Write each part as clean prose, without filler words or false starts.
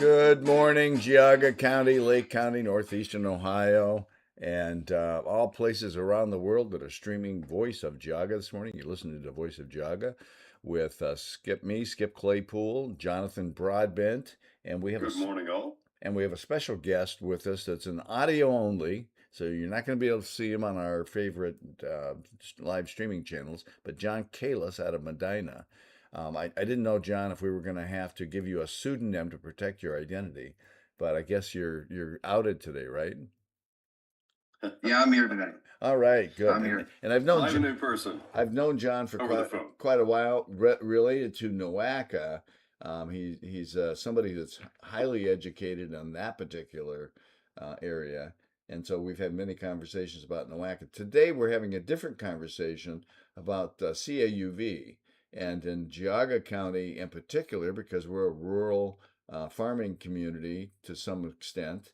Good morning, Geauga County, Lake County, Northeastern Ohio, and all places around the world that are streaming Voice of Geauga this morning. You're listening to Voice of Geauga with Skip Claypool, Jonathan Broadbent, and we have Good morning, all. a special guest with us that's an audio only. So you're not going to be able to see him on our favorite live streaming channels, but John Kalis out of Medina. I didn't know, John, if we were going to have to give you a pseudonym to protect your identity, but I guess you're outed today, right? Yeah, I'm here today. All right, good. I'm here. And Live and in person. I've known John for Over the phone. quite a while, related to NOACA. He's somebody that's highly educated on that particular area. And so we've had many conversations about NOACA. Today we're having a different conversation about CAUV. And in Geauga County in particular, because we're a rural farming community to some extent,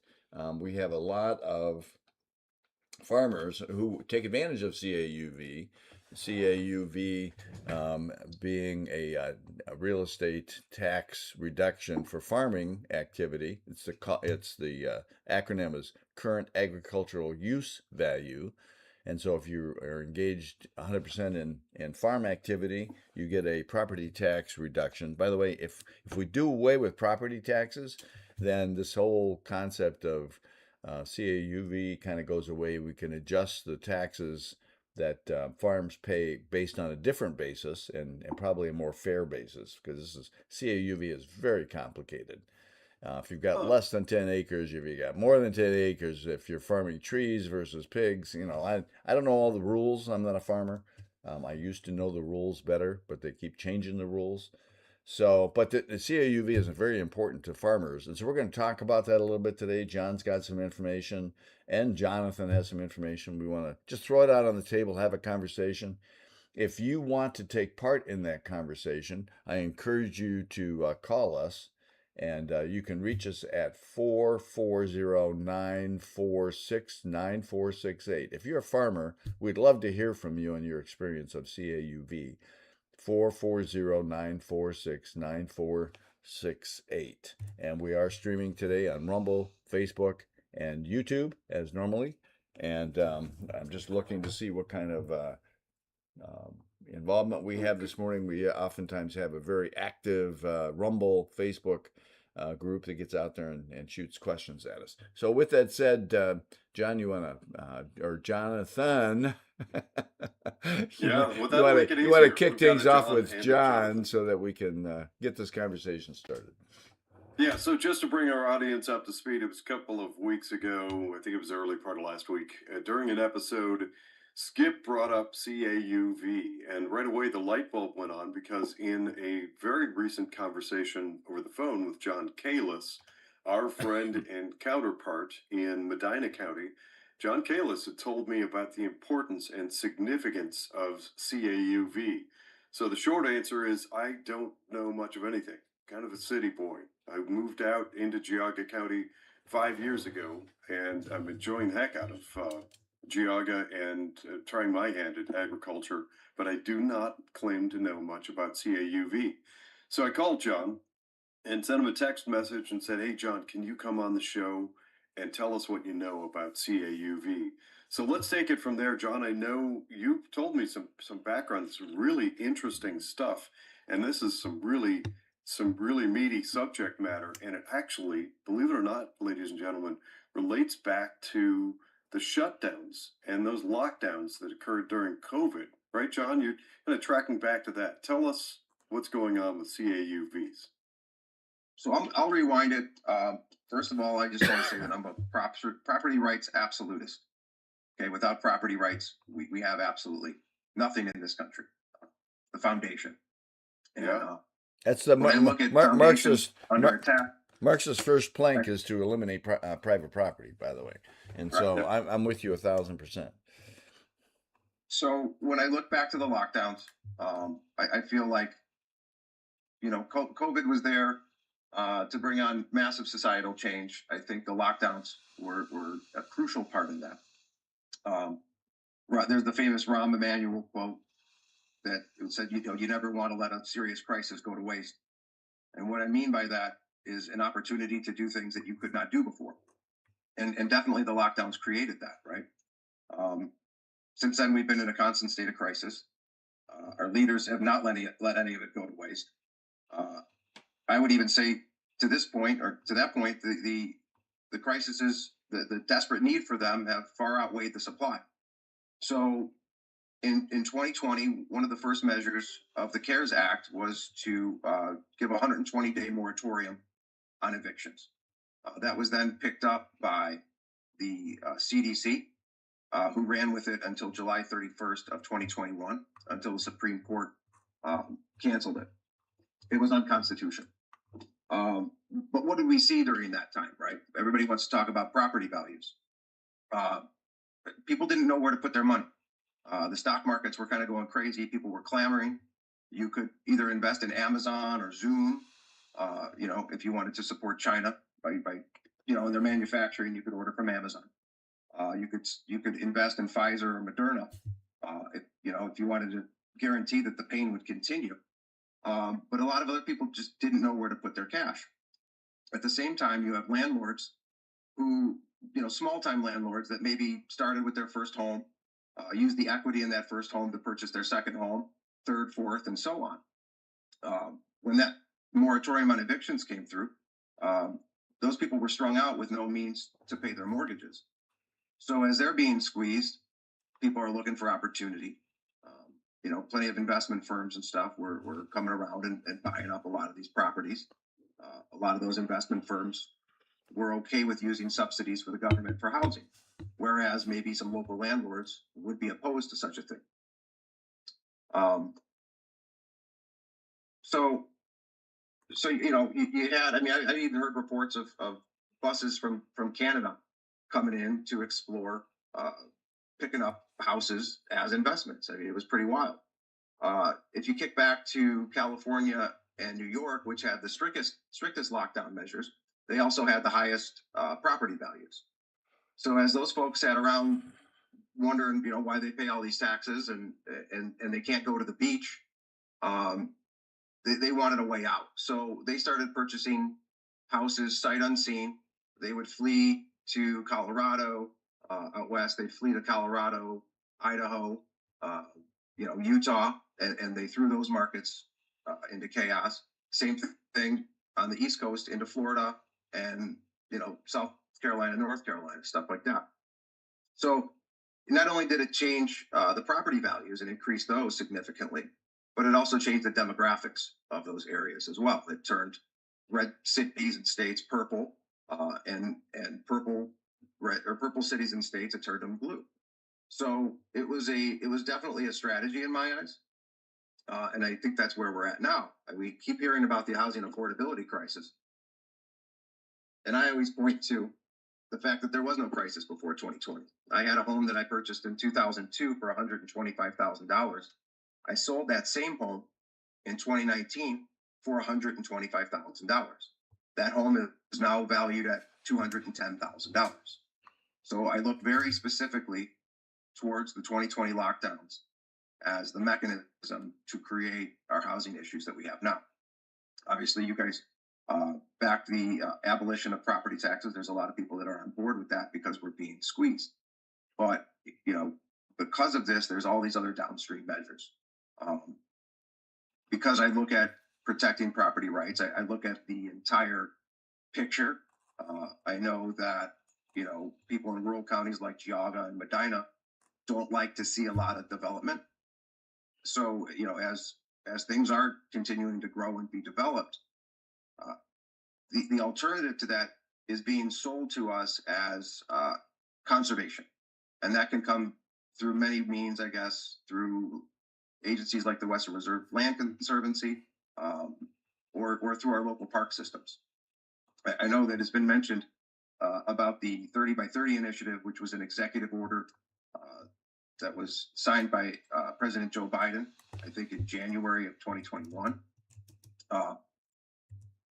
we have a lot of farmers who take advantage of CAUV. CAUV being a real estate tax reduction for farming activity. It's the acronym is Current Agricultural Use Value. And so if you are engaged 100% in farm activity, you get a property tax reduction. By the way, if we do away with property taxes, then this whole concept of CAUV kind of goes away. We can adjust the taxes that farms pay based on a different basis and probably a more fair basis, because CAUV is very complicated. If you've got less than 10 acres, if you got more than 10 acres, if you're farming trees versus pigs, I don't know all the rules. I'm not a farmer. I used to know the rules better, but they keep changing the rules. So, but the CAUV is very important to farmers. And so we're going to talk about that a little bit today. John's got some information and Jonathan has some information. We want to just throw it out on the table, have a conversation. If you want to take part in that conversation, I encourage you to call us. And you can reach us at 440-946-9468. If you're a farmer, we'd love to hear from you and your experience of CAUV. 440-946-9468. And we are streaming today on Rumble, Facebook, and YouTube as normally. And I'm just looking to see what kind of involvement we have this morning. We oftentimes have a very active Rumble, Facebook group that gets out there and shoots questions at us. So with that said, John, you want to, or Jonathan, Yeah, you want to kick things off with John so that we can get this conversation started. Yeah, so just to bring our audience up to speed, it was a couple of weeks ago, I think it was the early part of last week, during an episode, Skip brought up CAUV, and right away the light bulb went on, because in a very recent conversation over the phone with John Kalis, our friend and counterpart in Medina County, John Kalis had told me about the importance and significance of CAUV. So the short answer is I don't know much of anything. Kind of a city boy. I moved out into Geauga County 5 years ago, and I'm enjoying the heck out of Geauga and trying my hand at agriculture, but I do not claim to know much about CAUV. So I called John and sent him a text message and said, "Hey, John, can you come on the show and tell us what you know about CAUV?" So let's take it from there, John. I know you told me some background, some really interesting stuff, and this is some really meaty subject matter, and it actually, believe it or not, ladies and gentlemen, relates back to the shutdowns and those lockdowns that occurred during COVID. Right, John? You're kind of tracking back to that. Tell us what's going on with CAUVs. So I'll rewind it. First of all, I just want to say that I'm a property rights absolutist. Okay, without property rights, we have absolutely nothing in this country. The foundation. And, Yeah. That's the Marx's first plank Right. is to eliminate private property, by the way. And so Right. I'm with you 1,000%. So when I look back to the lockdowns, I feel like, COVID was there to bring on massive societal change. I think the lockdowns were a crucial part in that. There's the famous Rahm Emanuel quote that said, you never want to let a serious crisis go to waste. And what I mean by that is an opportunity to do things that you could not do before. And definitely the lockdowns created that, right? Um, since then, we've been in a constant state of crisis. Our leaders have not let any of it go to waste. Uh, I would even say to this point, or to that point, the crisis is the desperate need for them have far outweighed the supply. So in 2020, one of the first measures of the CARES Act was to give a 120-day moratorium on evictions. That was then picked up by the CDC, who ran with it until July 31st of 2021, until the Supreme Court canceled it. It was unconstitutional. Um, but what did we see during that time, right? Everybody wants to talk about property values. Uh, People didn't know where to put their money. The stock markets were kind of going crazy. People were clamoring. You could either invest in Amazon or Zoom. If you wanted to support China by in their manufacturing, you could order from Amazon. You could invest in Pfizer or Moderna. If you wanted to guarantee that the pain would continue. But a lot of other people just didn't know where to put their cash. At the same time, you have landlords who, small time landlords that maybe started with their first home, used the equity in that first home to purchase their second home, third, fourth, and so on. When that moratorium on evictions came through, those people were strung out with no means to pay their mortgages. So as they're being squeezed, people are looking for opportunity. Plenty of investment firms and stuff were coming around and buying up a lot of these properties. A lot of those investment firms were okay with using subsidies for the government for housing, whereas maybe some local landlords would be opposed to such a thing. Um, so, you had. I mean, I even heard reports of buses from Canada coming in to explore picking up houses as investments. I mean, it was pretty wild. If you kick back to California and New York, which had the strictest lockdown measures, they also had the highest property values. So as those folks sat around wondering, why they pay all these taxes and they can't go to the beach, they wanted a way out. So they started purchasing houses sight unseen. They would flee to Colorado, out west. They'd flee to Colorado, Idaho, Utah, and they threw those markets into chaos. Same thing on the East Coast into Florida and South Carolina, North Carolina, stuff like that. So not only did it change the property values and increase those significantly, but it also changed the demographics of those areas as well. It turned red cities and states purple, and purple cities and states, it turned them blue. So it was definitely a strategy in my eyes. And I think that's where we're at now. We keep hearing about the housing affordability crisis. And I always point to the fact that there was no crisis before 2020. I had a home that I purchased in 2002 for $125,000. I sold that same home in 2019 for $125,000. That home is now valued at $210,000. So I look very specifically towards the 2020 lockdowns as the mechanism to create our housing issues that we have now. Obviously, you guys back the abolition of property taxes. There's a lot of people that are on board with that because we're being squeezed. But, because of this, there's all these other downstream measures. Because I look at protecting property rights, I look at the entire picture. I know that, people in rural counties like Geauga and Medina don't like to see a lot of development. So, as things are continuing to grow and be developed, the alternative to that is being sold to us as conservation. And that can come through many means, I guess, through agencies like the Western Reserve Land Conservancy, or through our local park systems. I know that it's been mentioned about the 30 by 30 initiative, which was an executive order that was signed by President Joe Biden, I think in January of 2021.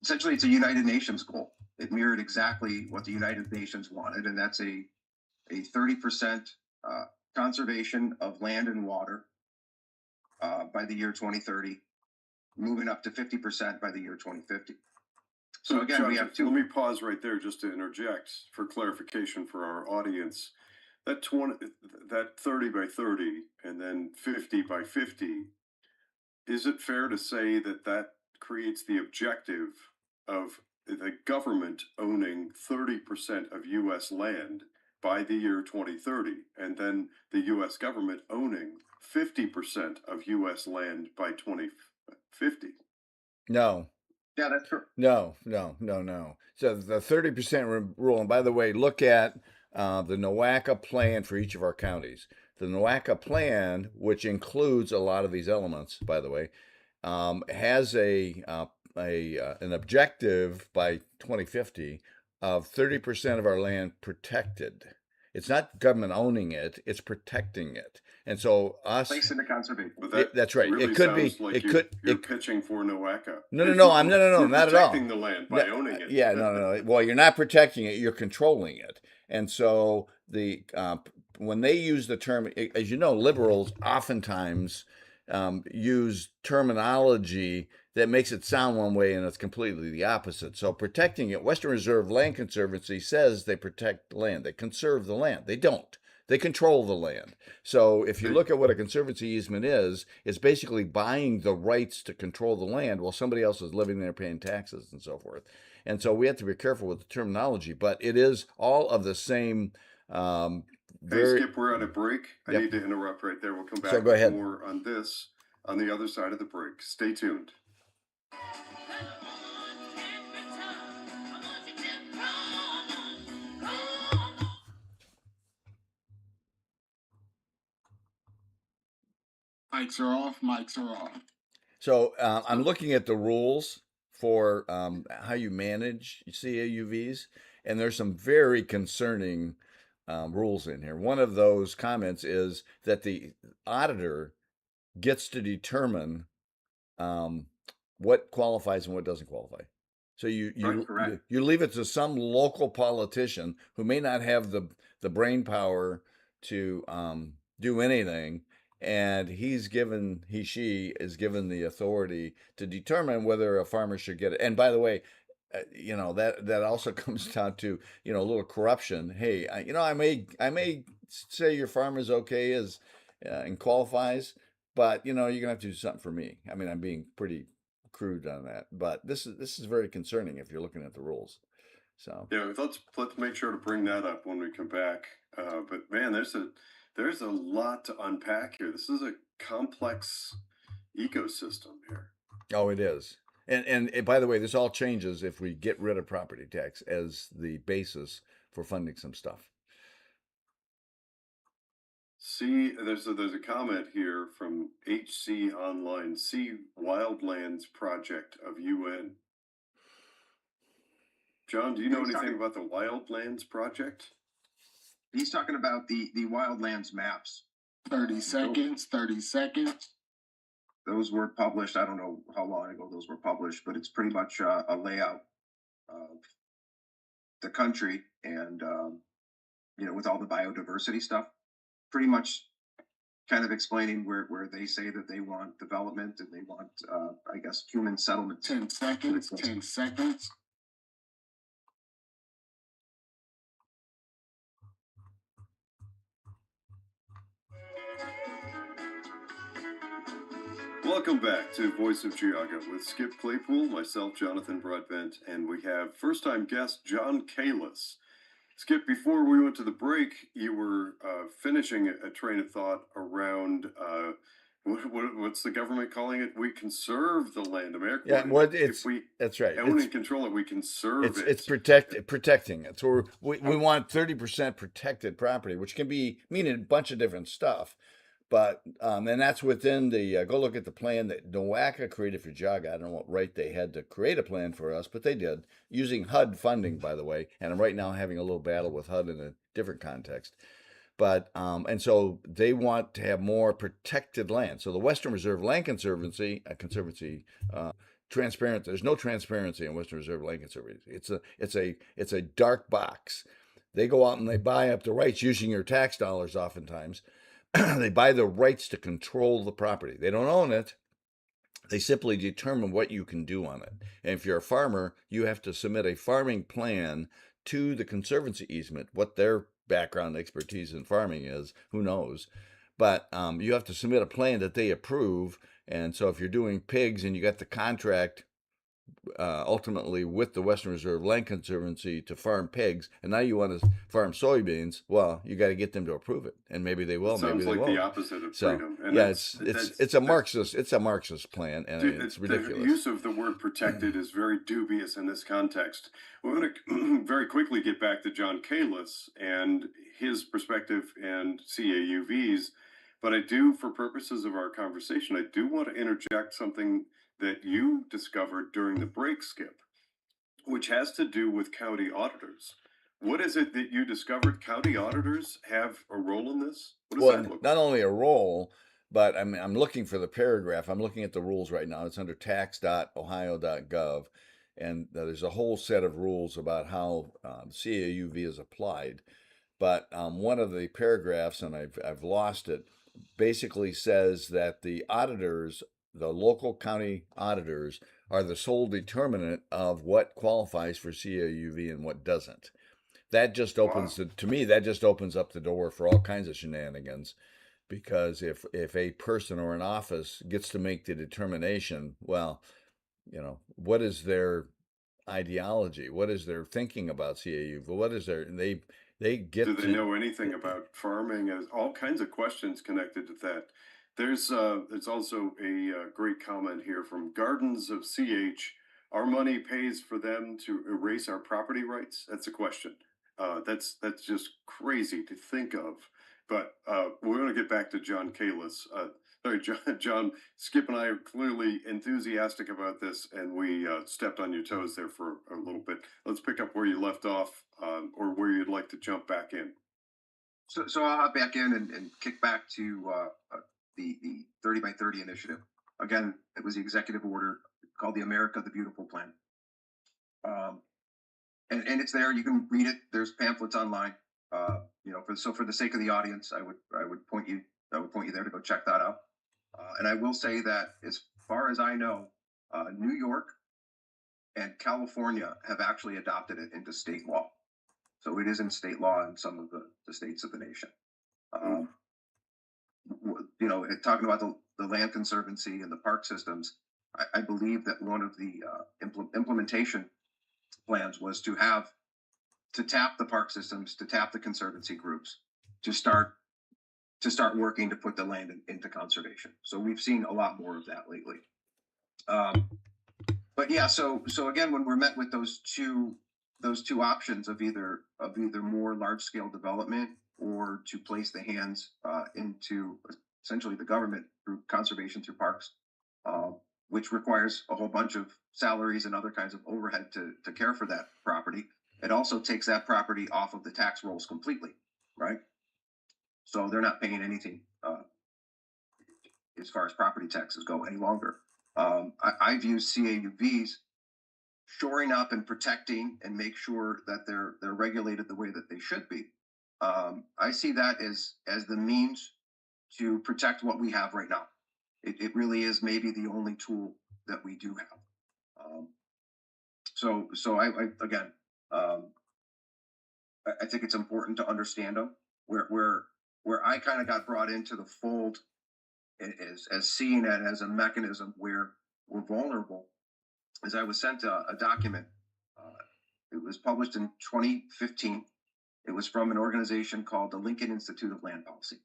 Essentially, it's a United Nations goal. It mirrored exactly what the United Nations wanted, and that's a 30% conservation of land and water by the year 2030, moving up to 50% by the year 2050. So again, John, we have two. let me pause right there just to interject for clarification for our audience. That 30 by 30 and then 50 by 50, is it fair to say that that creates the objective of the government owning 30% of US land by the year 2030 and then the US government owning 50% of US land by 2050? No, Yeah, that's true. no. So the 30% rule, and by the way, look at the NOACA plan for each of our counties. The NOACA plan, which includes a lot of these elements, by the way, has an objective by 2050 of 30% of our land protected. It's not government owning it; it's protecting it. And so Place into conservation. But that's right. really It could be. sounds like It could. you're It, pitching for NOACA. no. No, You're not at all. protecting the land by owning it. Yeah, no. Well, you're not protecting it; you're controlling it. And so when they use the term, as you know, liberals oftentimes use terminology that makes it sound one way and it's completely the opposite. So protecting it, Western Reserve Land Conservancy says they protect land, they conserve the land. They don't. They control the land. So if you look at what a conservancy easement is, it's basically buying the rights to control the land while somebody else is living there paying taxes and so forth. And so we have to be careful with the terminology, but it is all of the same. Hey, Skip, we're at a break. I Yep. need to interrupt right there. We'll come back So go with ahead. more on this on the other side of the break. Stay tuned. Mics are off. Mics are off. So I'm looking at the rules for how you manage CAUVs, and there's some very concerning rules in here. One of those comments is that the auditor gets to determine what qualifies and what doesn't qualify. So you leave it to some local politician who may not have the brain power to do anything, and he she is given the authority to determine whether a farmer should get it. And by the way, that also comes down to a little corruption. Hey, I may say your farm is okay as and qualifies, but you're gonna have to do something for me. I mean, I'm being pretty crude on that, but this is very concerning if you're looking at the rules. So yeah, let's make sure to bring that up when we come back. But man, there's a lot to unpack here. This is a complex ecosystem here. Oh, it is. And by the way, this all changes if we get rid of property tax as the basis for funding some stuff. See, there's a comment here from HC Online. See Wildlands Project of UN. John, do you know anything about the Wildlands Project? He's talking about the wildlands maps. 30 seconds. 30 seconds. Those were published. I don't know how long ago those were published, but it's pretty much a layout of the country and with all the biodiversity stuff. Pretty much kind of explaining where they say that they want development and they want, I guess, human settlement. 10 seconds. 10 seconds. Welcome back to Voice of Geauga with Skip Claypool, myself, Jonathan Broadbent, and we have first-time guest John Kalis. Skip, before we went to the break, you were finishing a train of thought around what's the government calling it? We conserve the land, America. Yeah, that's right. Own and control it, we conserve it. It's protecting it. So we want 30% protected property, which can mean a bunch of different stuff. But and that's within the go look at the plan that NOACA created for Geauga. I don't know what right they had to create a plan for us, but they did using HUD funding, by the way. And I'm right now having a little battle with HUD in a different context. But and so they want to have more protected land. So the Western Reserve Land Conservancy, transparent. There's no transparency in Western Reserve Land Conservancy. It's a dark box. They go out and they buy up the rights using your tax dollars oftentimes. They buy the rights to control the property. They don't own it. They simply determine what you can do on it. And if you're a farmer, you have to submit a farming plan to the conservancy easement. What their background expertise in farming is, who knows? But you have to submit a plan that they approve. And so if you're doing pigs and you got the contract ultimately with the Western Reserve Land Conservancy to farm pigs, and now you want to farm soybeans, well, you got to get them to approve it, and maybe they It will, maybe sounds they like the won't. opposite of So freedom, and yeah, that's it's a Marxist plan, and it's the ridiculous. use of the word protected is very dubious in this context. We're going to very quickly get back to John Kalis and his perspective and CAUVs, but I do, for purposes of our conversation, I do want to interject something that you discovered during the break, Skip, which has to do with county auditors. What is it that you discovered? County auditors have a role in this? What does that Well, look not like? only a role, but I'm looking for the paragraph. I'm looking at the rules right now. It's under tax.ohio.gov, and there's a whole set of rules about how CAUV is applied. But one of the paragraphs, and I've lost it, basically says that the auditors, the local county auditors, are the sole determinant of what qualifies for CAUV and what doesn't. That just Wow. to me, that just opens up the door for all kinds of shenanigans, because if a person or an office gets to make the determination, well, what is their ideology? What is their thinking about CAU? What is their they Do get they to know anything about farming? As all kinds of questions connected to that. There's also a great comment here from Gardens of CH. Our money pays for them to erase our property rights. That's a question. That's just crazy to think of. But we're going to get back to John Kalis. Sorry, John. John, Skip and I are clearly enthusiastic about this, and we stepped on your toes there for a little bit. Let's pick up where you left off, or where you'd like to jump back in. So I'll hop back in and kick back to the 30 by 30 initiative. Again, it was the executive order called the America the Beautiful Plan. Um, and it's there. You can read it. There's pamphlets online. For the sake of the audience, I would point you there to go check that out. And I will say that as far as I know, New York and California have actually adopted it into state law. So it is in state law in some of the states of the nation. Ooh, Um, talking about the land conservancy and the park systems, I believe that one of the implementation plans was to tap the park systems, to tap the conservancy groups, to start working to put the land into conservation. So we've seen a lot more of that lately. Um, but yeah, so again, when we're met with those two options of either more large scale development or to place the hands into essentially the government through conservation through parks, uh, which requires a whole bunch of salaries and other kinds of overhead to care for that property. It also takes that property off of the tax rolls completely, right? So they're not paying anything as far as property taxes go any longer. I view CAUVs shoring up and protecting and make sure that they're regulated the way that they should be. I see that as the means to protect what we have right now. It really is maybe the only tool that we do have. Um, so I again, um, I think it's important to understand them. Where I kind of got brought into the fold as seeing it as a mechanism where we're vulnerable, is I was sent a document. Uh, it was published in 2015. It was from an organization called the Lincoln Institute of Land Policy.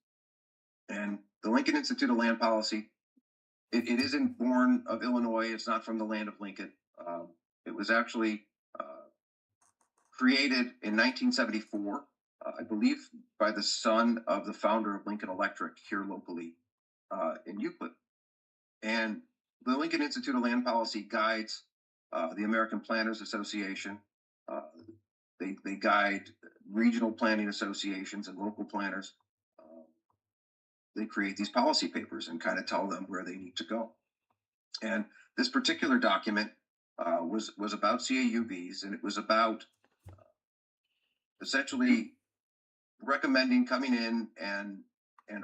And the Lincoln Institute of Land Policy, it isn't born of Illinois. It's not from the land of Lincoln. Um, it was actually created in 1974, I believe, by the son of the founder of Lincoln Electric here locally in Euclid. And the Lincoln Institute of Land Policy guides the American Planners Association. Uh, they guide regional planning associations and local planners. Uh, they create these policy papers and kind of tell them where they need to go. And this particular document was about CAUVs, and it was about essentially recommending coming in and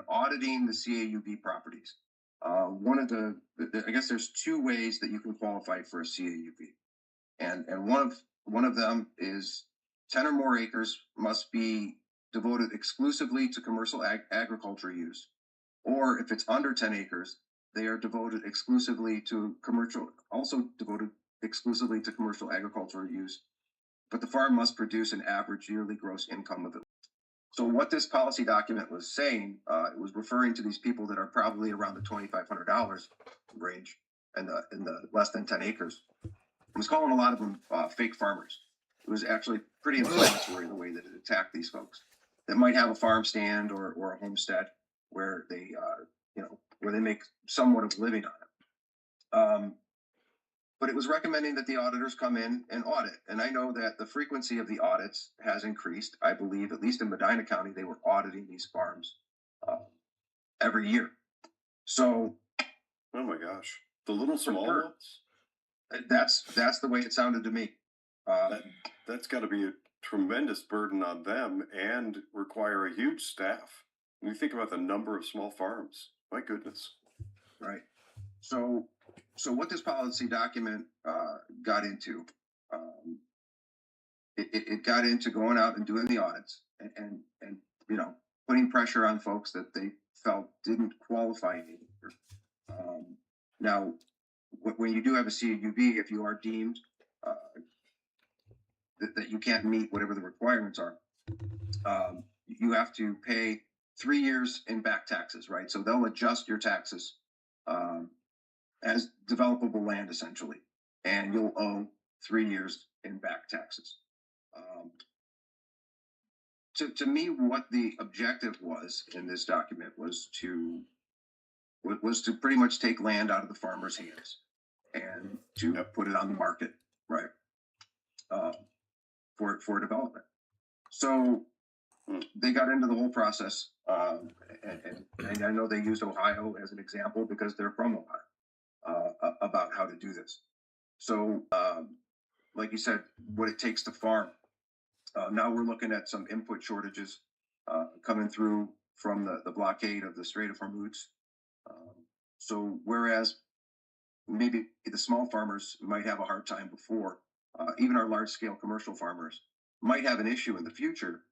auditing the CAUV properties. One of I guess there's two ways that you can qualify for a CAUV, and one of them is 10 or more acres must be devoted exclusively to commercial agriculture use, or if it's under 10 acres, they are devoted exclusively to commercial, also devoted exclusively to commercial agricultural use, but the farm must produce an average yearly gross income of it. So what this policy document was saying, it was referring to these people that are probably around the $2,500 range and the less than 10 acres. It was calling a lot of them fake farmers. It was actually pretty inflammatory the way that it attacked these folks that might have a farm stand or a homestead where they, where they make somewhat of a living on it. But it was recommending that the auditors come in and audit. And I know that the frequency of the audits has increased. I believe, at least in Medina County, they were auditing these farms every year. So, oh my gosh, the little small sure. ones. That's the way it sounded to me. That's got to be a tremendous burden on them and require a huge staff. When you think about the number of small farms, my goodness. Right. So what this policy document got into, it got into going out and doing the audits and putting pressure on folks that they felt didn't qualify either. Now, when you do have a CUV, if you are deemed that you can't meet whatever the requirements are, you have to pay 3 years in back taxes, right? So they'll adjust your taxes as developable land, essentially, and you'll owe 3 years in back taxes. To me, what the objective was in this document was to pretty much take land out of the farmer's hands and to put it on the market, right? For development. So they got into the whole process, and I know they used Ohio as an example because they're from Ohio, about how to do this. So, like you said, what it takes to farm. Now we're looking at some input shortages coming through from the blockade of the Strait of Hormuz. So whereas maybe the small farmers might have a hard time before, even our large scale commercial farmers might have an issue in the future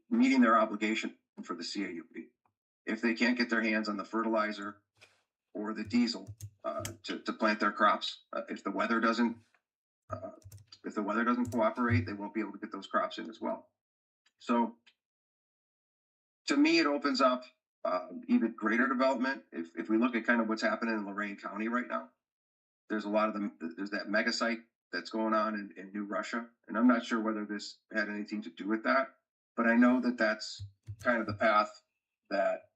meeting their obligation for the CAUV. If they can't get their hands on the fertilizer or the diesel to plant their crops, if the weather doesn't cooperate, they won't be able to get those crops in as well. So to me, it opens up even greater development. If we look at kind of what's happening in Lorain County right now, there's a lot of them. There's that mega site that's going on in New Russia, and I'm not sure whether this had anything to do with that, but I know that that's kind of the path that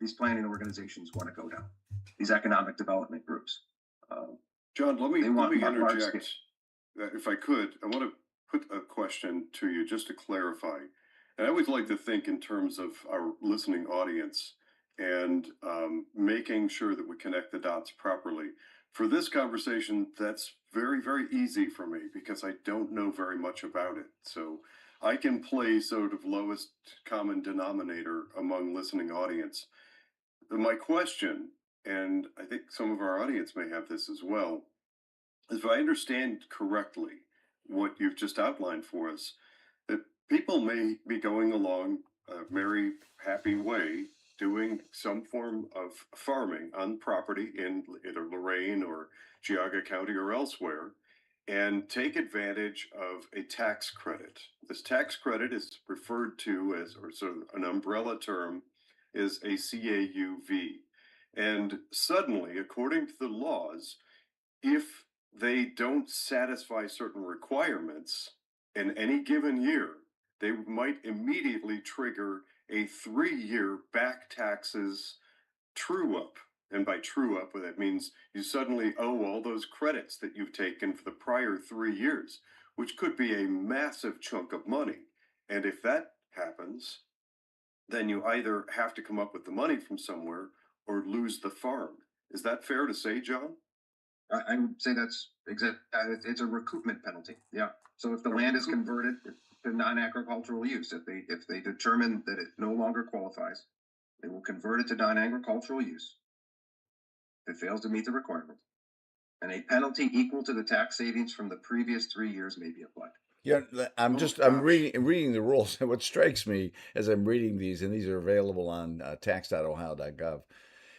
these planning organizations want to go down. These economic development groups. John, let me interject. If I could, I want to put a question to you just to clarify. And I always like to think in terms of our listening audience and making sure that we connect the dots properly. For this conversation, that's very, very easy for me because I don't know very much about it. So I can play sort of lowest common denominator among listening audience. My question, and I think some of our audience may have this as well, is if I understand correctly what you've just outlined for us, that people may be going along a very happy way doing some form of farming on property in either Lorain or Geauga County or elsewhere and take advantage of a tax credit. This tax credit is referred to as, or sort of an umbrella term, is a CAUV. And suddenly, according to the laws, if they don't satisfy certain requirements in any given year, they might immediately trigger a 3-year back taxes true up. And by true up, that means you suddenly owe all those credits that you've taken for the prior 3 years, which could be a massive chunk of money. And if that happens, then you either have to come up with the money from somewhere or lose the farm. Is that fair to say, John? I would say that's exact. It's a recoupment penalty. Yeah. So if the land is converted to non-agricultural use, if they determine that it no longer qualifies, They will convert it to non-agricultural use if it fails to meet the requirement, and a penalty equal to the tax savings from the previous 3 years may be applied. Yeah, I'm Oh, I'm gosh. reading the rules. And what strikes me as I'm reading these, and these are available on tax.ohio.gov.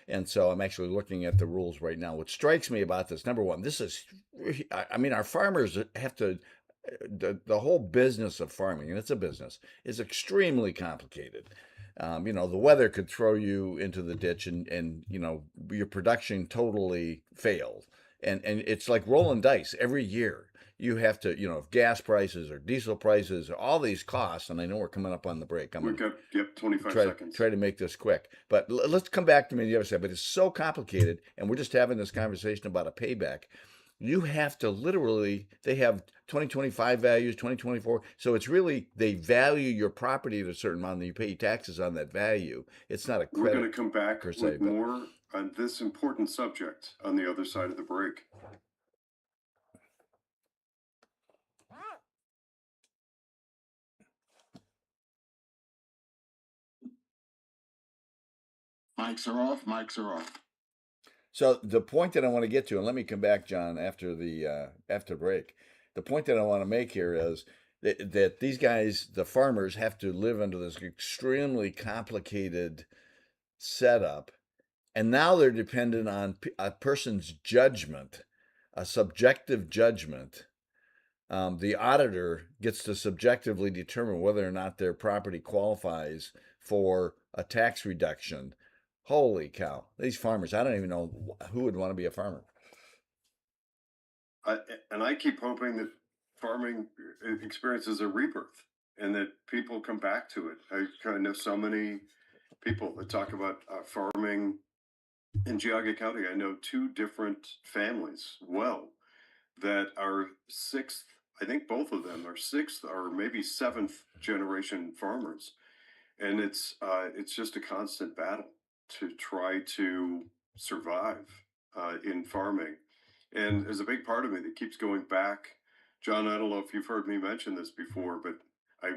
And so I'm actually looking at the rules right now. What strikes me about this, number one, this is, I mean, our farmers have to, the whole business of farming, and it's a business, is extremely complicated. You know, the weather could throw you into the ditch and, you know, your production totally failed. And it's like rolling dice every year. You have to, you know, if gas prices or diesel prices or all these costs, and I know we're coming up on the break. I'm We've going got, yep, 25 to seconds. try to make this quick. But let's come back to me on the other side. But it's so complicated, and we're just having this conversation about a payback. You have to literally, they have 2025 values, 2024. So it's really, they value your property at a certain amount and you pay taxes on that value. It's not a We're going to credit come back per se, with but more on this important subject on the other side of the break. Mics are off. Mics are off. so the point that I want to get to, and let me come back, John, after the after break. The point that I want to make here is that these guys, the farmers, have to live under this extremely complicated setup, and now they're dependent on a person's judgment, a subjective judgment. The auditor gets to subjectively determine whether or not their property qualifies for a tax reduction. Holy cow! These farmers, I don't even know who would want to be a farmer. And I keep hoping that farming experiences a rebirth and that people come back to it. I kind of know so many people that talk about farming in Geauga County. I know two different families well that are sixth, I think both of them are sixth or maybe seventh generation farmers. And it's just a constant battle to try to survive in farming. And there's a big part of me that keeps going back. John, I don't know if you've heard me mention this before, but I,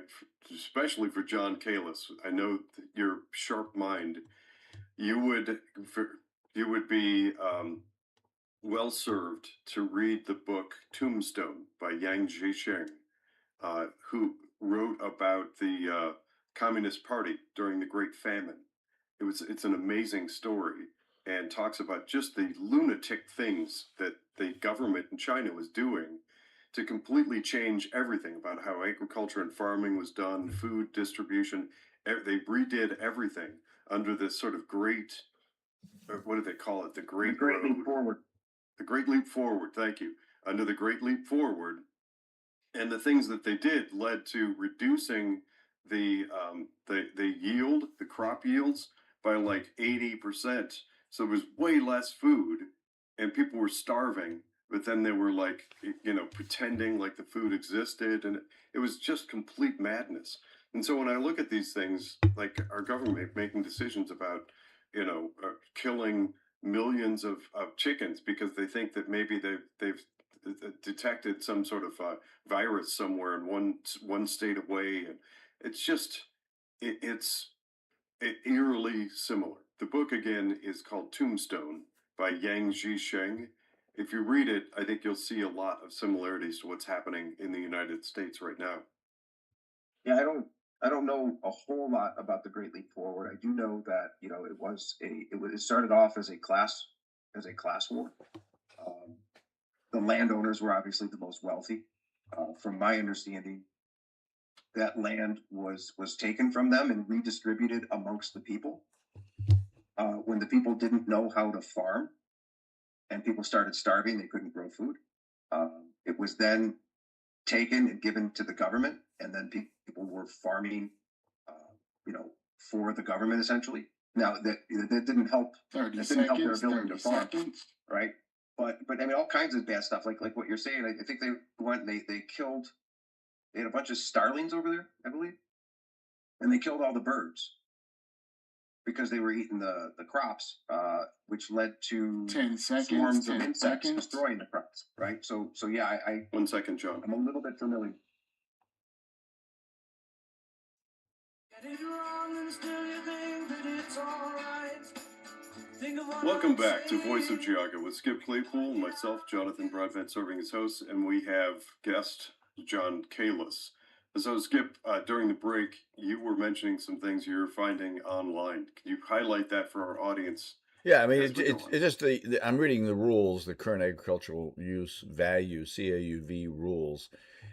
especially for John Kalis, I know your sharp mind, you would you would be well served to read the book Tombstone by Yang Jisheng, who wrote about the Communist Party during the Great Famine. It's an amazing story and talks about just the lunatic things that the government in China was doing to completely change everything about how agriculture and farming was done, food distribution. They redid everything under this sort of great, what do they call it? The Great Great Leap Road. Forward. The Great Leap Forward. Thank you. Under the Great Leap Forward, and the things that they did led to reducing the yield, the crop yields by like 80%. So it was way less food, and people were starving. But then they were like, pretending like the food existed, and it was just complete madness. And so when I look at these things, like our government making decisions about, killing millions of chickens because they think that maybe they've detected some sort of virus somewhere in one state away, and it's just it's eerily similar. The book again is called Tombstone by Yang Jisheng. If you read it, I think you'll see a lot of similarities to what's happening in the United States right now. Yeah, I don't know a whole lot about the Great Leap Forward. I do know that it started off as a class war. Um, the landowners were obviously the most wealthy. From my understanding, that land was taken from them and redistributed amongst the people. When the people didn't know how to farm and people started starving, they couldn't grow food. It was then taken and given to the government, and then people were farming, for the government essentially. Now that didn't help. 30 That didn't help their seconds. ability 30 to farm, seconds. right? But I mean, all kinds of bad stuff, like what you're saying. I think they went. They killed. They had a bunch of starlings over there, I believe, and they killed all the birds because they were eating the crops, which led to 10 seconds. swarms of 10 insects seconds. destroying the crops. Right. So yeah, 1 second, John. I'm a little bit familiar. Get it wrong and still you think that it's all Welcome back to Voice of Geauga with Skip Claypool, myself, Jonathan Broadbent, serving as host, and we have guest John Kalis. So, Skip, during the break, you were mentioning some things you're finding online. Can you highlight that for our audience Yeah, I mean, as we go on? it's just I'm reading the rules, the current agricultural use value (CAUV) rules,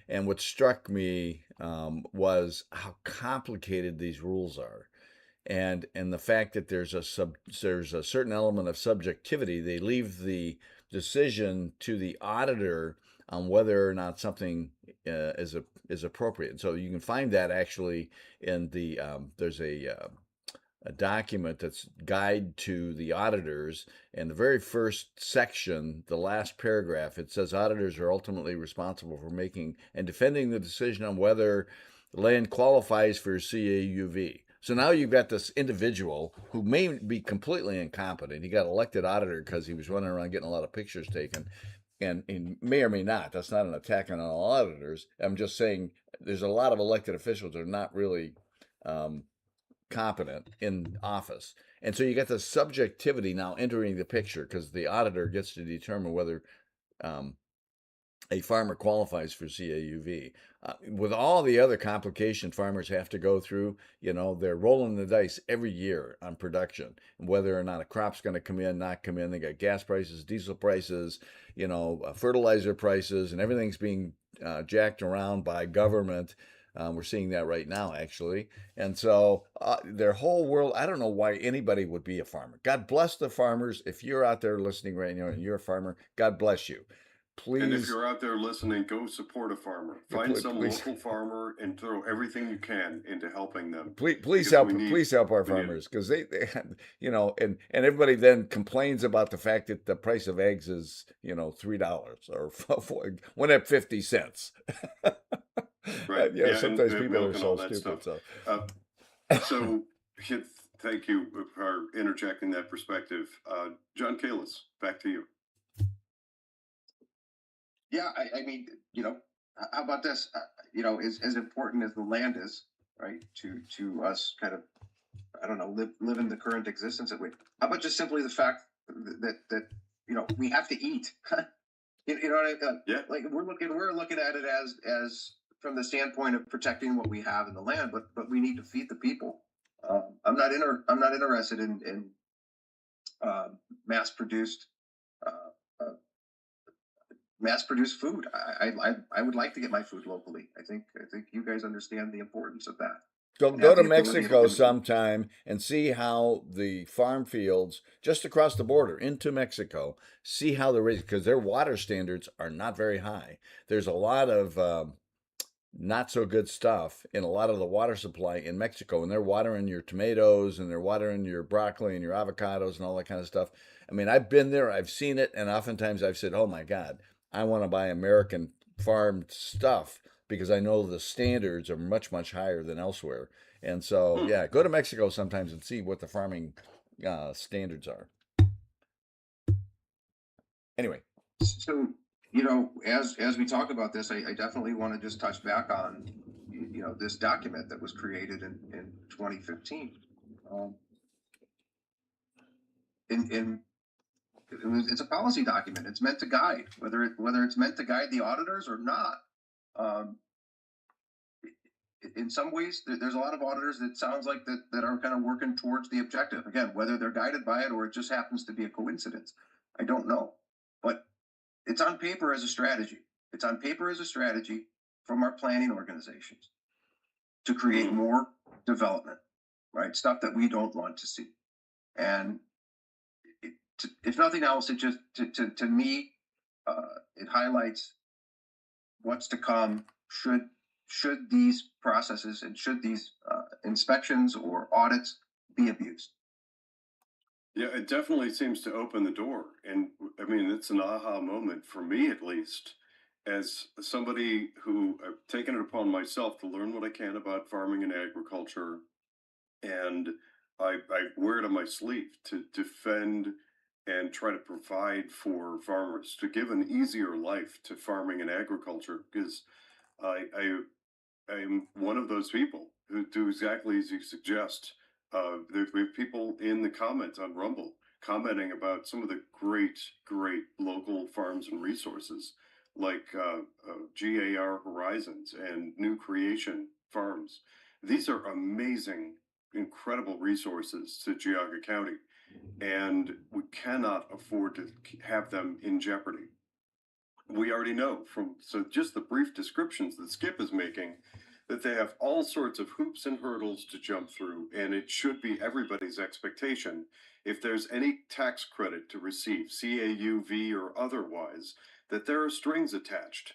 and what struck me was how complicated these rules are, and the fact that there's a certain element of subjectivity. They leave the decision to the auditor on whether or not something is appropriate. So you can find that actually in the there's a document that's guide to the auditors, and the very first section, the last paragraph, it says auditors are ultimately responsible for making and defending the decision on whether the land qualifies for CAUV. So now you've got this individual who may be completely incompetent. He got elected auditor because he was running around getting a lot of pictures taken, and he may or may not. That's not an attack on all auditors. I'm just saying there's a lot of elected officials that are not really um, competent in office. And so you get the subjectivity now entering the picture because the auditor gets to determine whether um, a farmer qualifies for CAUV. With all the other complications farmers have to go through, they're rolling the dice every year on production, whether or not a crop's going to come in, not come in. They got gas prices, diesel prices, fertilizer prices, and everything's being jacked around by government. We're seeing that right now, actually. And so their whole world, I don't know why anybody would be a farmer. God bless the farmers. If you're out there listening right now and you're a farmer, God bless you. And if Please, you're out there listening, go support a farmer. yeah, Find some please, local farmer and throw everything you can into helping them please because we help, need please help our we need it. farmers because and everybody then complains about the fact that the price of eggs is $3 or went up 50 cents. Right. Yeah, and Sometimes people milk are and all so that stuff. stupid. So Uh, so, yeah, thank you for interjecting that perspective. John Kalis, back to you. Yeah, I mean, how about this? As important as the land is, right, to us, kind of, I don't know, live in the current existence that we. How about just simply the fact that we have to eat. What I Yeah. like. We're looking at it as from the standpoint of protecting what we have in the land, but we need to feed the people. I'm not interested in uh, mass produced uh, uh, mass produced food. I would like to get my food locally. I think you guys understand the importance of that and go have to the ability to Mexico do it. sometime and see how the farm fields just across the border into Mexico, see how they're raised because their water standards are not very high. There's a lot of not so good stuff in a lot of the water supply in Mexico, and they're watering your tomatoes and they're watering your broccoli and your avocados and all that kind of stuff. I mean, I've been there, I've seen it, and oftentimes I've said, "Oh my God, I want to buy American farmed stuff because I know the standards are much much higher than elsewhere." And so, Hmm. yeah, go to Mexico sometimes and see what the farming standards are. Anyway, So, as we talk about this, I definitely want to just touch back on, this document that was created in 2015. Um, in it's a policy document. It's meant to guide, whether it's meant to guide the auditors or not. Um, in some ways, there's a lot of auditors that sounds like that are kind of working towards the objective. Again, whether they're guided by it or it just happens to be a coincidence, I don't know. But it's on paper as a strategy. It's on paper as a strategy from our planning organizations to create Hmm. more development, right? Stuff that we don't want to see. And if nothing else, it just to me, it highlights what's to come should these processes and should these inspections or audits be abused. Yeah, it definitely seems to open the door. And I mean, it's an aha moment for me, at least, as somebody who I've taken it upon myself to learn what I can about farming and agriculture. And I wear it on my sleeve to defend and try to provide for farmers, to give an easier life to farming and agriculture, because I I'm one of those people who do exactly as you suggest. We have people in the comments on Rumble commenting about some of the great local farms and resources like GAR Horizons and New Creation Farms. These are amazing, incredible resources to Geauga County, and we cannot afford to have them in jeopardy. We already know from so just the brief descriptions that Skip is making that they have all sorts of hoops and hurdles to jump through, and it should be everybody's expectation if there's any tax credit to receive, CAUV or otherwise, that there are strings attached.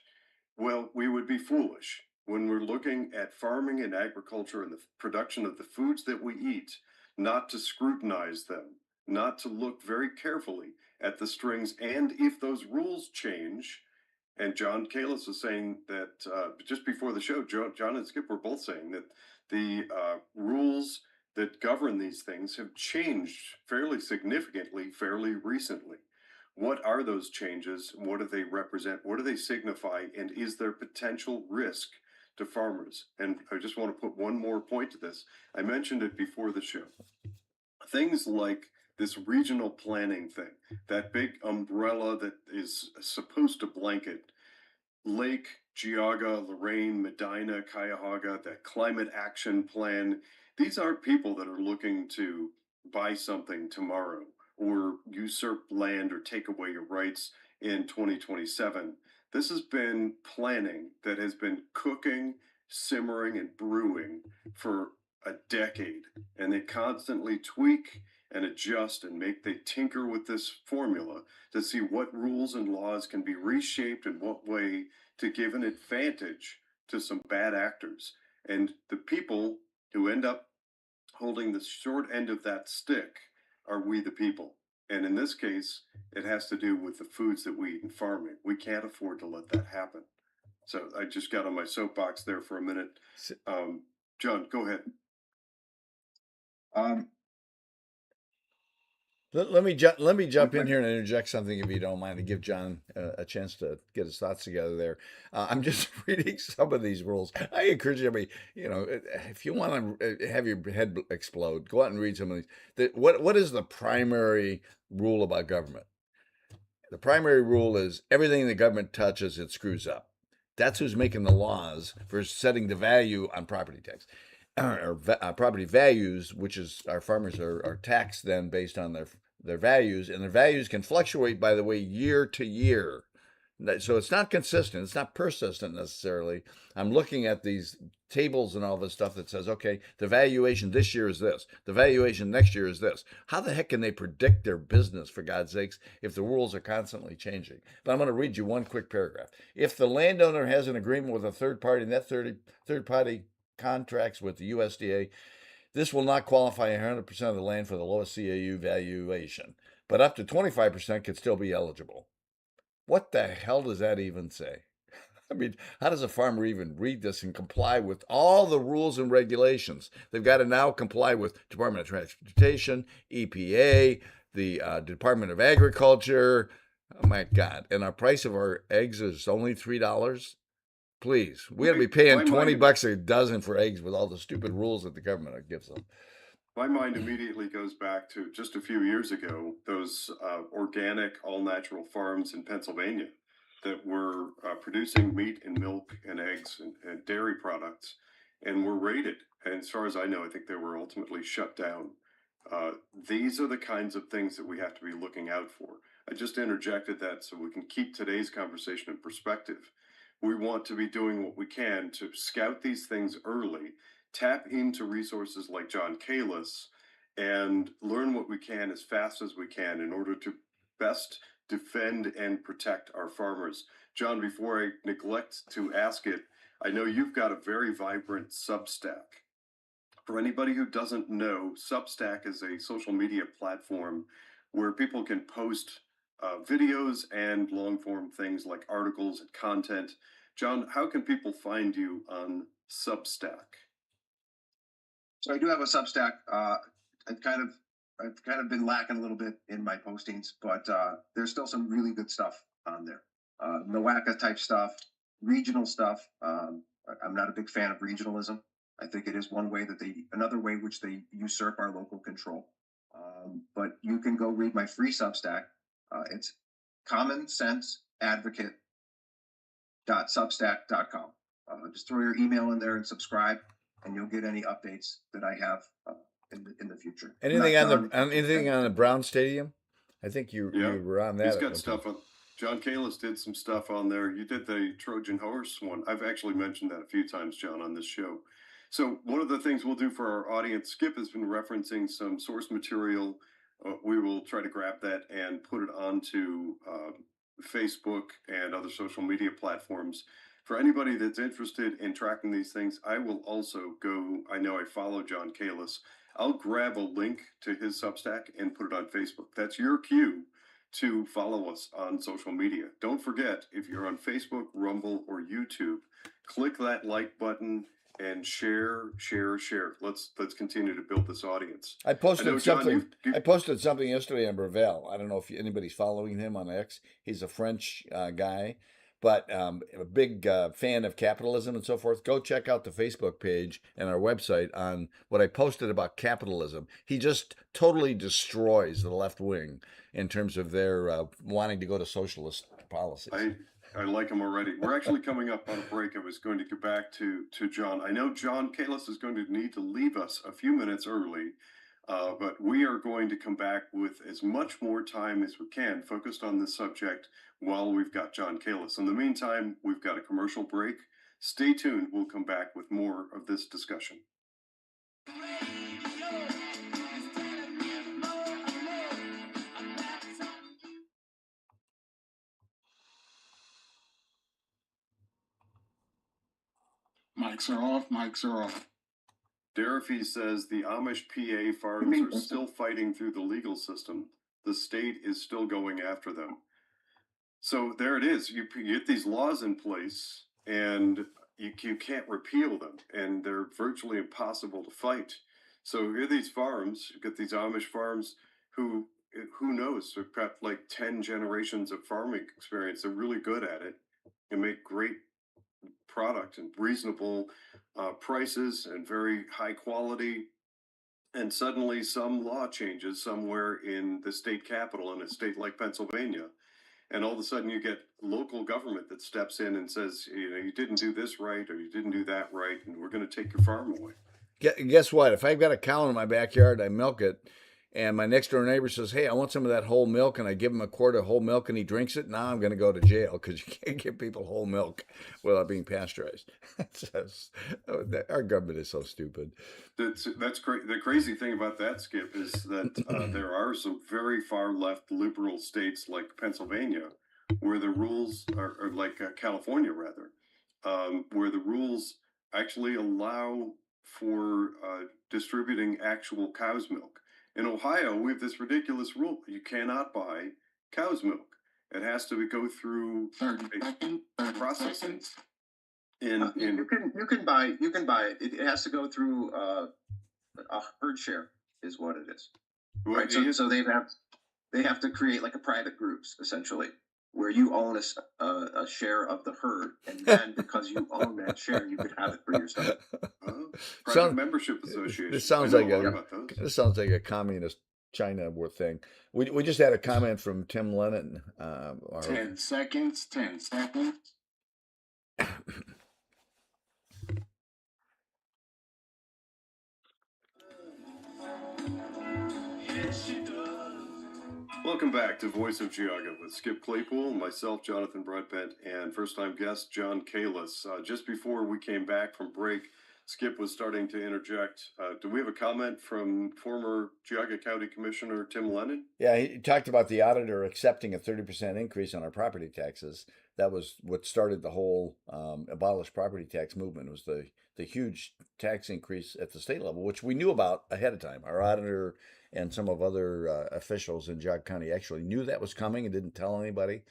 Well, we would be foolish when we're looking at farming and agriculture and the production of the foods that we eat, not to scrutinize them, not to look very carefully at the strings. And if those rules change, and John Kalis was saying that just before the show, John and Skip were both saying that the rules that govern these things have changed fairly significantly, fairly recently. What are those changes? What do they represent? What do they signify? And is there potential risk to farmers? And I just want to put one more point to this. I mentioned it before the show. Things like this regional planning thing, that big umbrella that is supposed to blanket Lake, Geauga, Lorraine, Medina, Cuyahoga, that climate action plan. These aren't people that are looking to buy something tomorrow or usurp land or take away your rights in 2027. This has been planning that has been cooking, simmering, and brewing for a decade. And they constantly tweak and adjust and they tinker with this formula to see what rules and laws can be reshaped in what way to give an advantage to some bad actors. And the people who end up holding the short end of that stick are we the people. And in this case, it has to do with the foods that we eat in farming. We can't afford to let that happen. So I just got on my soapbox there for a minute. John, go ahead. Um, Let me jump in when- here and interject something, if you don't mind, to give John a chance to get his thoughts together there. I'm just reading some of these rules. I encourage everybody, if you want to have your head explode, go out and read some of these. What is the primary rule about government? The primary rule is everything the government touches, it screws up. That's who's making the laws for setting the value on property tax or property values, which is our farmers are taxed then based on their values, and their values can fluctuate, by the way, year to year. So it's not consistent. It's not persistent necessarily. I'm looking at these tables and all this stuff that says, okay, the valuation this year is this. The valuation next year is this. How the heck can they predict their business, for God's sakes, if the rules are constantly changing? But I'm going to read you one quick paragraph. If the landowner has an agreement with a third party and that third party contracts with the USDA, this will not qualify 100% of the land for the lowest CAU valuation, but up to 25% could still be eligible. What the hell does that even say? I mean, how does a farmer even read this and comply with all the rules and regulations? They've got to now comply with Department of Transportation, EPA, the Department of Agriculture. Oh my God! And our price of our eggs is only $3. Please, we got to be paying $20 a dozen for eggs with all the stupid rules that the government gives them. My mind immediately goes back to just a few years ago, those organic, all natural farms in Pennsylvania that were producing meat and milk and eggs and dairy products and were raided. And as far as I know, I think they were ultimately shut down. These are the kinds of things that we have to be looking out for. I just interjected that so we can keep today's conversation in perspective. We want to be doing what we can to scout these things early, tap into resources like John Kalis, and learn what we can as fast as we can in order to best defend and protect our farmers. John, before I neglect to ask it, I know you've got a very vibrant Substack. For anybody who doesn't know, Substack is a social media platform where people can post videos and long form things like articles and content. John, how can people find you on Substack? So I do have a Substack. I've kind of been lacking a little bit in my postings, but there's still some really good stuff on there. NOACA type stuff, regional stuff. I'm not a big fan of regionalism. I think it is another way which they usurp our local control. But you can go read my free Substack. It's commonsenseadvocate.substack.com. Just throw your email in there and subscribe, and you'll get any updates that I have in the future. I'm not Anything on done. anything on the Brown Stadium? I think Yeah, you were on he's that at got one time. stuff on. John Kalis did some stuff on there. You did the Trojan horse one. I've actually mentioned that a few times, John, on this show. So one of the things we'll do for our audience, Skip has been referencing some source material. We will try to grab that and put it onto Facebook and other social media platforms. For anybody that's interested in tracking these things, I will also go. I know I follow John Kalis. I'll grab a link to his Substack and put it on Facebook. That's your cue to follow us on social media. Don't forget, if you're on Facebook, Rumble, or YouTube, click that like button and share. Let's continue to build this audience. I I posted know, John, something. you I posted something yesterday on Brevel. I don't know if anybody's following him on X. He's a French guy, but a big fan of capitalism and so forth. Go check out the Facebook page and our website on what I posted about capitalism. He just totally destroys the left wing in terms of their wanting to go to socialist policies. I like him already. We're actually coming up on a break. I was going to get back to John. I know John Kalis is going to need to leave us a few minutes early, but we are going to come back with as much more time as we can focused on this subject while we've got John Kalis. In the meantime, we've got a commercial break. Stay tuned. We'll come back with more of this discussion. Mics are off. Mics are off. Darafy says the Amish PA farms are still fighting through the legal system. The state is still going after them. So there it is. You get these laws in place, and you can't repeal them, and they're virtually impossible to fight. So here are these farms. You get these Amish farms who knows? They've got like 10 generations of farming experience. They're really good at it and make great product and reasonable prices and very high quality. And suddenly some law changes somewhere in the state capital in a state like Pennsylvania. And all of a sudden you get local government that steps in and says, you didn't do this right or you didn't do that right, and we're going to take your farm away. Guess what? If I've got a cow in my backyard, I milk it, and my next door neighbor says, "Hey, I want some of that whole milk," and I give him a quart of whole milk, and he drinks it. Now I'm going to go to jail because you can't give people whole milk without being pasteurized. Our government is so stupid. That's great. The crazy thing about that, Skip, is that there are some very far left liberal states like Pennsylvania, where the rules are like California rather, where the rules actually allow for distributing actual cow's milk. In Ohio, we have this ridiculous rule: you cannot buy cow's milk. It has to go through 30 seconds. 30 processing. seconds. You can buy it. It has to go through a herd share, is what it is. Right. So they have to create like a private groups essentially, where you own a share of the herd, and then because you own that share, you could have it for yourself. Private membership association. This sounds like a communist China thing. We just had a comment from Tim Lennon. 10 seconds. 10 seconds. Welcome back to Voice of Geauga with Skip Claypool, myself, Jonathan Broadbent, and first-time guest John Kalis. Just before we came back from break, Skip was starting to interject. Do we have a comment from former Geauga County Commissioner Tim Lennon? Yeah, he talked about the auditor accepting a 30% increase on our property taxes. That was what started the whole abolish property tax movement. It was the huge tax increase at the state level, which we knew about ahead of time. Our auditor and some of other officials in Geauga County actually knew that was coming and didn't tell anybody,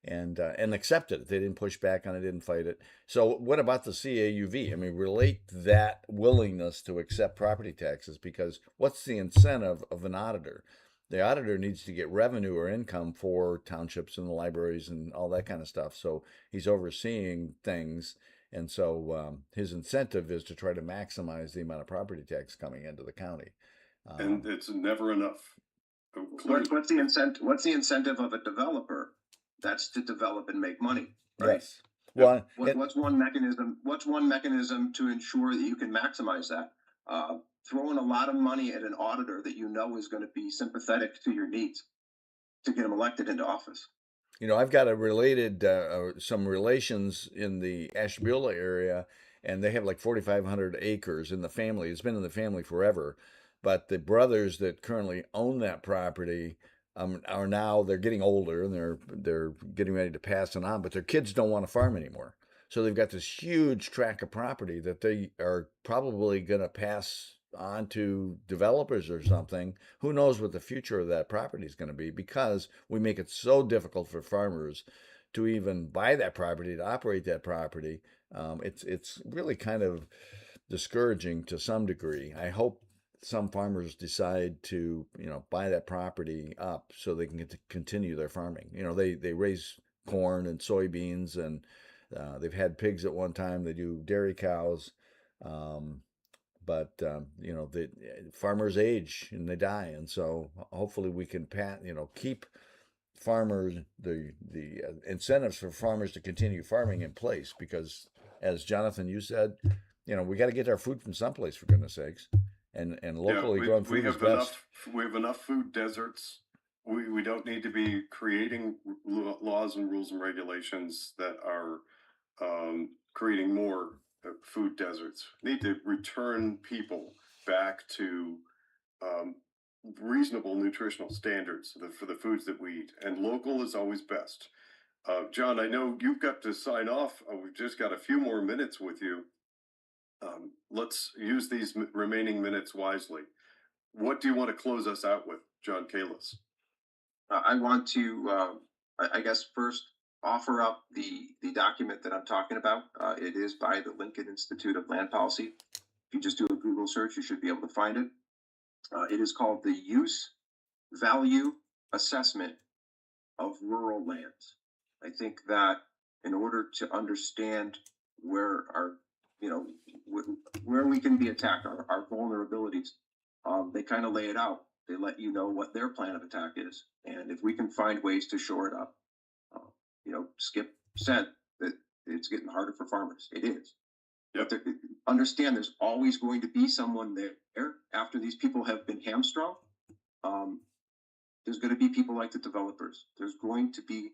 and accepted it. They didn't push back on it, didn't fight it. So what about the CAUV? I mean, relate that willingness to accept property taxes, because what's the incentive of an auditor? The auditor needs to get revenue or income for townships and the libraries and all that kind of stuff. So he's overseeing things. And so his incentive is to try to maximize the amount of property tax coming into the county. And it's never enough. Clearly. What's the incentive? What's the incentive of a developer? That's to develop and make money, right? Yes. Well, What's one mechanism? What's one mechanism to ensure that you can maximize that? Throwing a lot of money at an auditor that you know is going to be sympathetic to your needs to get them elected into office. I've got a related some relations in the Ashtabula area, and they have like 4,500 acres in the family. It's been in the family forever, but the brothers that currently own that property are now they're getting older and they're getting ready to pass it on, but their kids don't want to farm anymore. So they've got this huge tract of property that they are probably going to pass on to developers or something. Who knows what the future of that property is going to be, because we make it so difficult for farmers to even buy that property, to operate that property. It's really kind of discouraging to some degree. I hope some farmers decide to buy that property up so they can continue their farming. They raise corn and soybeans, and they've had pigs at one time. They do dairy cows. But the farmers age and they die, and so hopefully we can keep farmers the incentives for farmers to continue farming in place, because as Jonathan, you said, we got to get our food from someplace, for goodness sakes, and locally grown food is best. We have enough food deserts. We don't need to be creating laws and rules and regulations that are creating more food deserts. Need to return people back to reasonable nutritional standards for the foods that we eat, and local is always best. John, I know you've got to sign off. We've just got a few more minutes with you. Let's use these remaining minutes wisely. What do you want to close us out with, John Kalis? I want to, I guess, first offer up the document that I'm talking about. It is by the Lincoln Institute of Land Policy. If you just do a Google search, you should be able to find it. It is called the Use Value Assessment of Rural Lands. I think that in order to understand where where we can be attacked, our vulnerabilities, they kind of lay it out. They let you know what their plan of attack is, and if we can find ways to shore it up. Skip said that it's getting harder for farmers. It is. Yep. But understand there's always going to be someone there after these people have been hamstrung. There's going to be people like the developers. There's going to be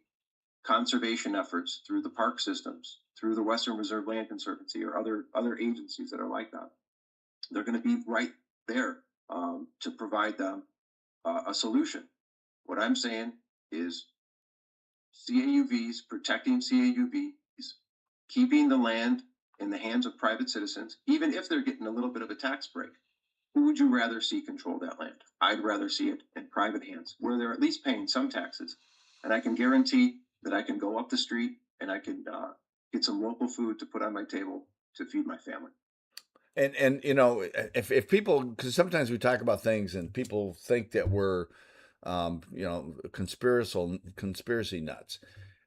conservation efforts through the park systems, through the Western Reserve Land Conservancy, or other agencies that are like that. They're going to be right there to provide them a solution. What I'm saying is CAUVs, protecting CAUVs, keeping the land in the hands of private citizens, even if they're getting a little bit of a tax break. Who would you rather see control that land? I'd rather see it in private hands, where they're at least paying some taxes. And I can guarantee that I can go up the street and I can get some local food to put on my table to feed my family. And if people, because sometimes we talk about things and people think that we're conspiracy nuts,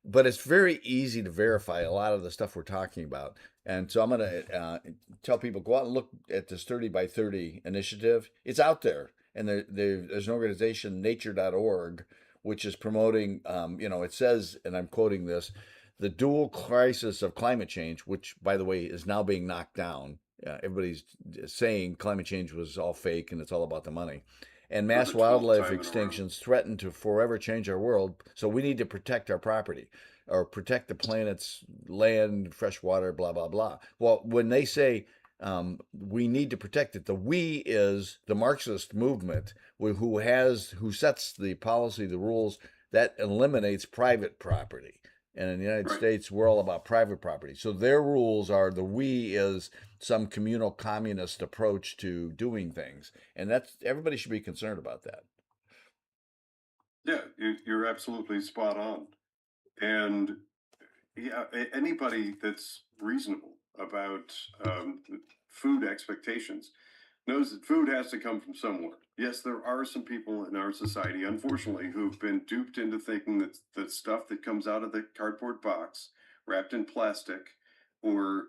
but it's very easy to verify a lot of the stuff we're talking about. And so I'm going to tell people, go out and look at this 30 by 30 initiative. It's out there. And there's an organization, nature.org, which is promoting, it says, and I'm quoting this, the dual crisis of climate change, which, by the way, is now being knocked down. Everybody's saying climate change was all fake and it's all about the money. And mass wildlife extinctions threaten to forever change our world. So we need to protect our property, or protect the planet's land, fresh water, blah, blah, blah. Well, when they say we need to protect it, the we is the Marxist movement, who sets the policy, the rules that eliminates private property. And in the United States, we're all about private property. So their rules are, the we is some communal communist approach to doing things. And everybody should be concerned about that. Yeah, you're absolutely spot on. And yeah, anybody that's reasonable about food expectations knows that food has to come from somewhere. Yes, there are some people in our society, unfortunately, who've been duped into thinking that the stuff that comes out of the cardboard box, wrapped in plastic, or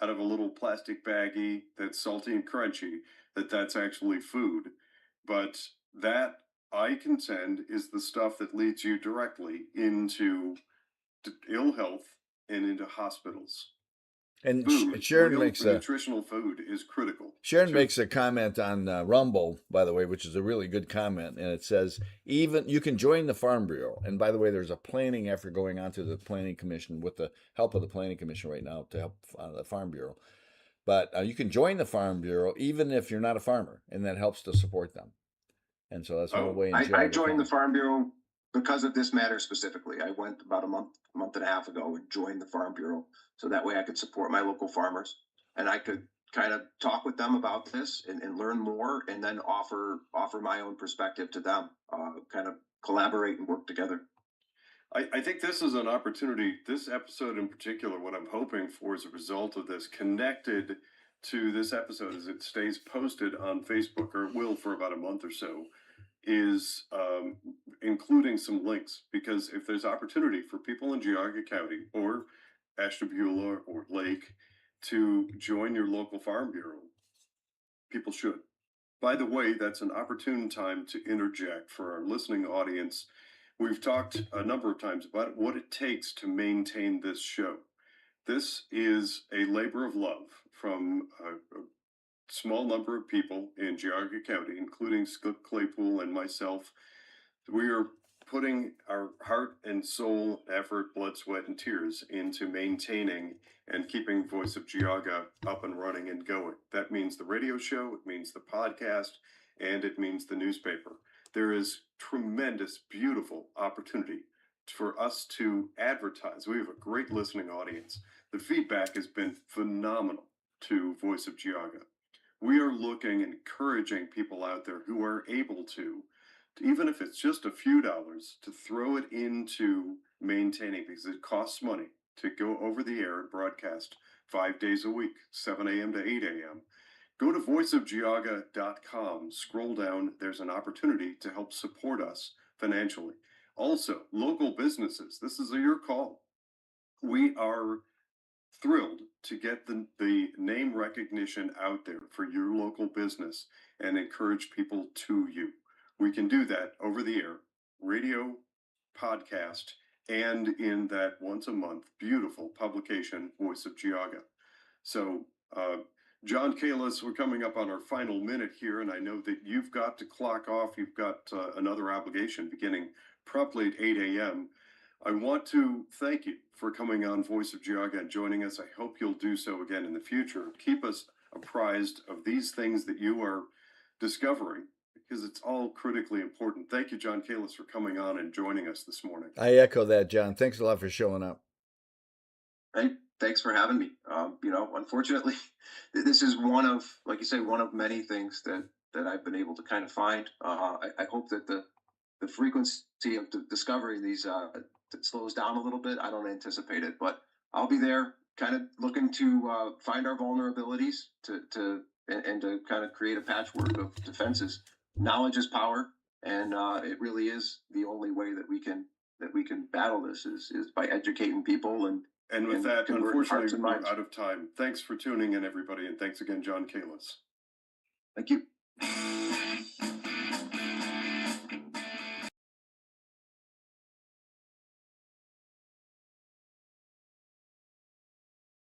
out of a little plastic baggie that's salty and crunchy, that that's actually food. But that, I contend, is the stuff that leads you directly into ill health and into hospitals. And Food, Sharon real makes a nutritional food, is critical Sharon to. makes a comment on Rumble, by the way, which is a really good comment, and it says even you can join the Farm Bureau. And by the way, there's a planning effort going on to the Planning Commission with the help of the Planning Commission right now to help the Farm Bureau. But you can join the Farm Bureau even if you're not a farmer, and that helps to support them. And so that's one Oh, way in I Geauga joined the County. Farm Bureau because of this matter specifically. I went about a month and a half ago and joined the Farm Bureau. So that way I could support my local farmers and I could kind of talk with them about this and learn more and then offer my own perspective to them, kind of collaborate and work together. I think this is an opportunity, this episode in particular, what I'm hoping for as a result of this, connected to this episode as it stays posted on Facebook, or it will for about a month or so, is including some links. Because if there's opportunity for people in Geauga County or Ashtabula or Lake to join your local farm bureau, people should. By the way, that's an opportune time to interject for our listening audience. We've talked a number of times about what it takes to maintain this show. This is a labor of love from a small number of people in Geauga County, including Skip Claypool and myself. We are putting our heart and soul, effort, blood, sweat, and tears into maintaining and keeping Voice of Geauga up and running and going. That means the radio show, it means the podcast, and it means the newspaper. There is tremendous, beautiful opportunity for us to advertise. We have a great listening audience. The feedback has been phenomenal to Voice of Geauga. We are looking and encouraging people out there who are able to, even if it's just a few dollars, to throw it into maintaining, because it costs money to go over the air and broadcast 5 days a week, 7 a.m. to 8 a.m. Go to voiceofgeauga.com, scroll down, there's an opportunity to help support us financially. Also, local businesses, this is your call. We are thrilled to get the name recognition out there for your local business and encourage people to you. We can do that over the air, radio, podcast, and in that once a month beautiful publication, Voice of Geauga. So, John Kalis, we're coming up on our final minute here, and I know that you've got to clock off. You've got another obligation beginning promptly at 8 a.m. I want to thank you for coming on Voice of Geauga and joining us. I hope you'll do so again in the future. Keep us apprised of these things that you are discovering, because it's all critically important. Thank you, John Kalis, for coming on and joining us this morning. I echo that, John. Thanks a lot for showing up. Hey, thanks for having me. Unfortunately, this is one of, like you say, one of many things that I've been able to kind of find. I hope that the frequency of discovering these slows down a little bit. I don't anticipate it, but I'll be there, kind of looking to find our vulnerabilities and to kind of create a patchwork of defenses. Knowledge is power, and it really is the only way that we can battle this is by educating people and with that, unfortunately, we're minds. out of time. Thanks for tuning in, everybody, and thanks again, John Kalis. Thank you.